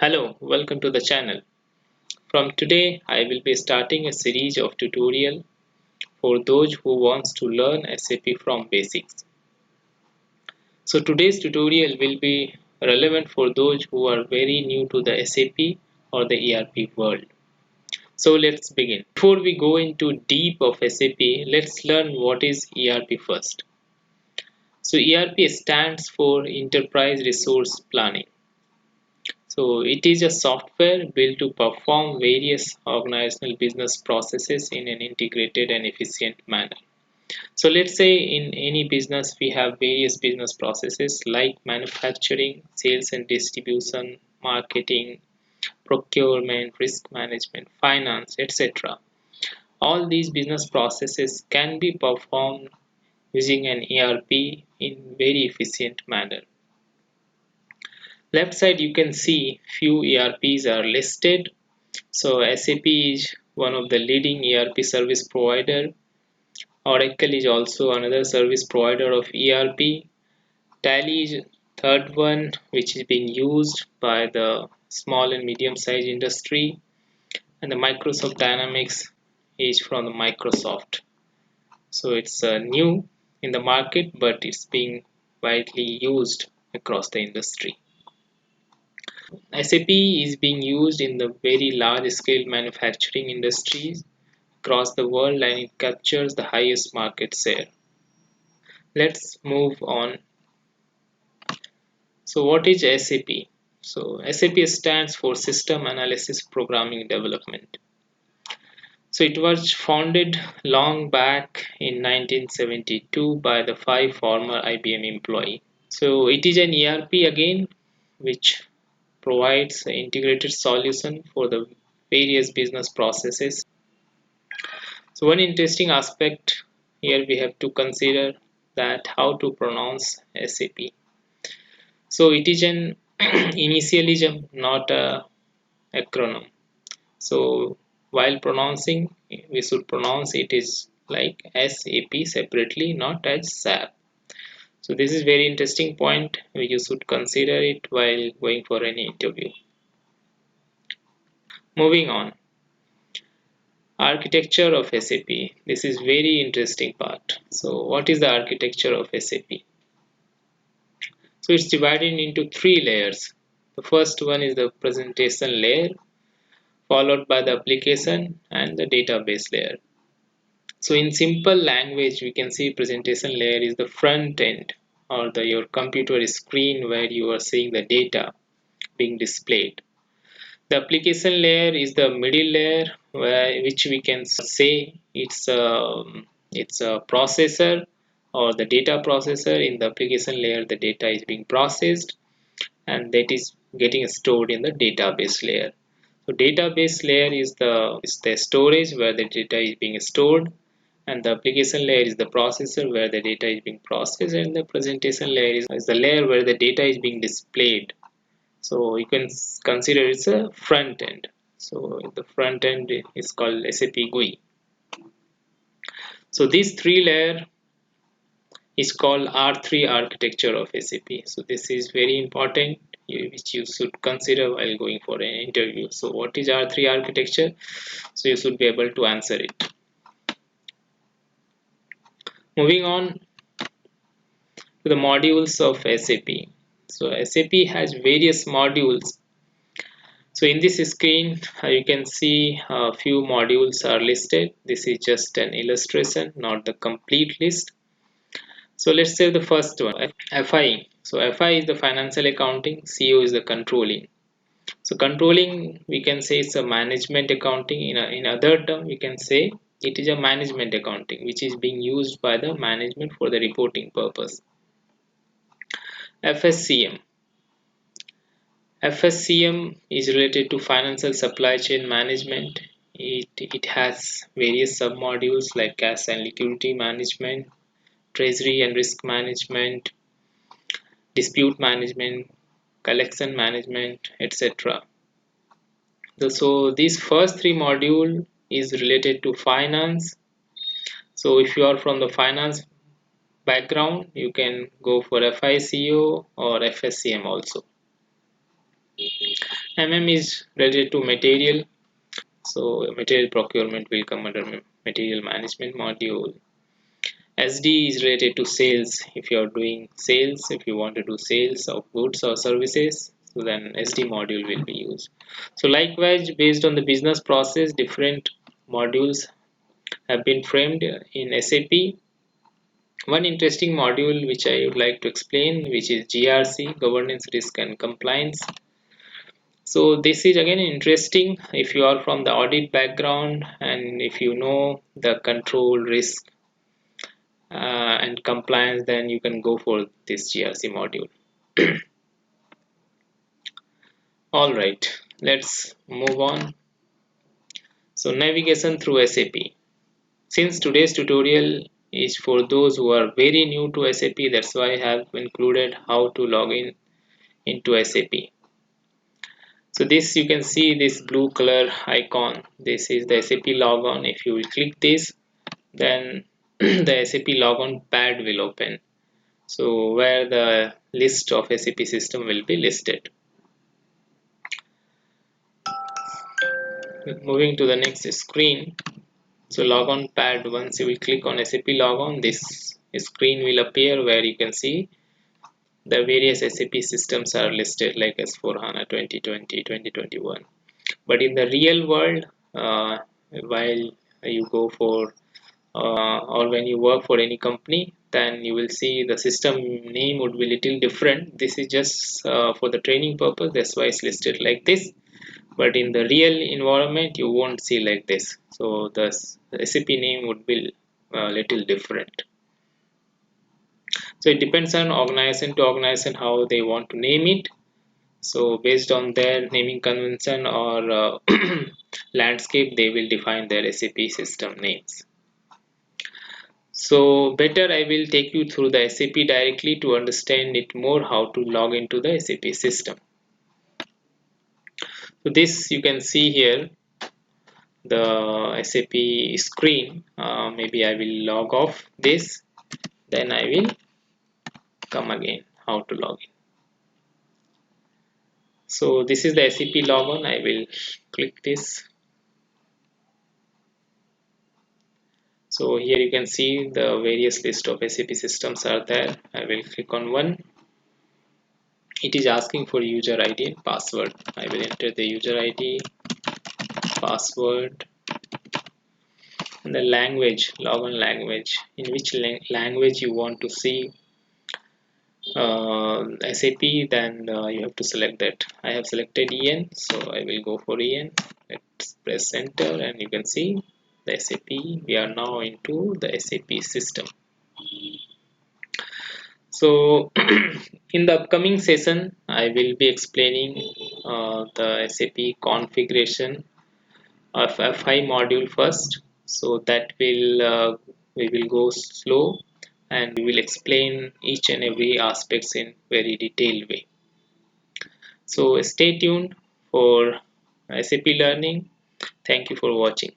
Hello, welcome to the channel. From today, I will be starting a series of tutorial for those who wants to learn SAP from basics. So today's tutorial will be relevant for those who are very new to the SAP or the ERP world. So let's begin. Before we go into deep of SAP, let's learn what is ERP first. So ERP stands for Enterprise Resource Planning. So it is a software built to perform various organizational business processes in an integrated and efficient manner. So let's say in any business we have various business processes like manufacturing, sales and distribution, marketing, procurement, risk management, finance, etc. All these business processes can be performed using an ERP in very efficient manner. Left side you can see few ERPs are listed. So SAP is one of the leading ERP service provider. Oracle is also another service provider of ERP. Tally is third one which is being used by the small and medium sized industry, and the Microsoft Dynamics is from the Microsoft. So it's new in the market, but it's being widely used across the industry. SAP is being used in the very large scale manufacturing industries across the world, and it captures the highest market share. Let's move on. So what is SAP? So SAP stands for System Analysis Programming Development. So it was founded long back in 1972 by the five former IBM employees. So it is an ERP again, which provides an integrated solution for the various business processes. So one interesting aspect here we have to consider that how to pronounce SAP. So it is an initialism, not a acronym. So while pronouncing, we should pronounce it is like SAP separately, not as SAP. So this is very interesting point. You should consider it while going for any interview. Moving on. Architecture of SAP. This is very interesting part. So what is the architecture of SAP? So it's divided into three layers. The first one is the presentation layer, followed by the application and the database layer. So in simple language, we can see presentation layer is the front end, or your computer screen where you are seeing the data being displayed. The application layer is the middle layer, which we can say it's a processor or the data processor. In the application layer, the data is being processed and that is getting stored in the database layer. So database layer is the storage where the data is being stored, and the application layer is the processor where the data is being processed, and the presentation layer is the layer where the data is being displayed. So you can consider it's a front end. So the front end is called SAP GUI. So these three layer is called R3 architecture of SAP. So this is very important, which you should consider while going for an interview. So what is R3 architecture? So you should be able to answer it. Moving on to the modules of SAP. So SAP has various modules. So in this screen, you can see a few modules are listed. This is just an illustration, not the complete list. So let's say the first one, FI. So FI is the financial accounting, CO is the controlling. So controlling, we can say it's a management accounting. In other term, we can say it is a management accounting, which is being used by the management for the reporting purpose. FSCM. FSCM is related to financial supply chain management. It has various submodules like cash and liquidity management, treasury and risk management, dispute management, collection management, etc. So these first three module is related to finance. So if you are from the finance background, you can go for FICO or FSCM also. MM is related to material, so material procurement will come under material management module. SD is related to sales. If you are doing sales, if you want to do sales of goods or services, so then SD module will be used. So likewise, based on the business process, different modules have been framed in SAP. One interesting module which I would like to explain, which is GRC, Governance, Risk and Compliance. So this is again interesting if you are from the audit background and if you know the control, risk and compliance, then you can go for this GRC module. All right, let's move on. So navigation through SAP. Since today's tutorial is for those who are very new to SAP, that's why I have included how to log in into SAP. So this, you can see this blue color icon. This is the SAP logon. If you will click this, then the SAP logon pad will open. So where the list of SAP system will be listed. Moving to the next screen. So logon pad, once you will click on SAP logon, this screen will appear where you can see the various SAP systems are listed like S4HANA 2020, 2021. But in the real world, while you go for or when you work for any company, then you will see the system name would be little different. This is just for the training purpose, that's why it's listed like this. But in the real environment, you won't see like this. So the SAP name would be little different. So it depends on organization to organization how they want to name it. So based on their naming convention or landscape, they will define their SAP system names. So better I will take you through the SAP directly to understand it more how to log into the SAP system. So this you can see here the SAP screen. Maybe I will log off this, then I will come again how to log in. So this is the SAP logon. I will click this. So here you can see the various list of SAP systems are there. I will click on one. It is asking for user ID and password. I will enter the user ID, password, and the language, logon language, in which language you want to see SAP, then you have to select that. I have selected EN, so I will go for EN. Let's press enter and you can see the SAP. We are now into the SAP system. So in the upcoming session, I will be explaining the SAP configuration of FI module first. So that will we will go slow and we will explain each and every aspects in very detailed way. So stay tuned for SAP learning. Thank you for watching.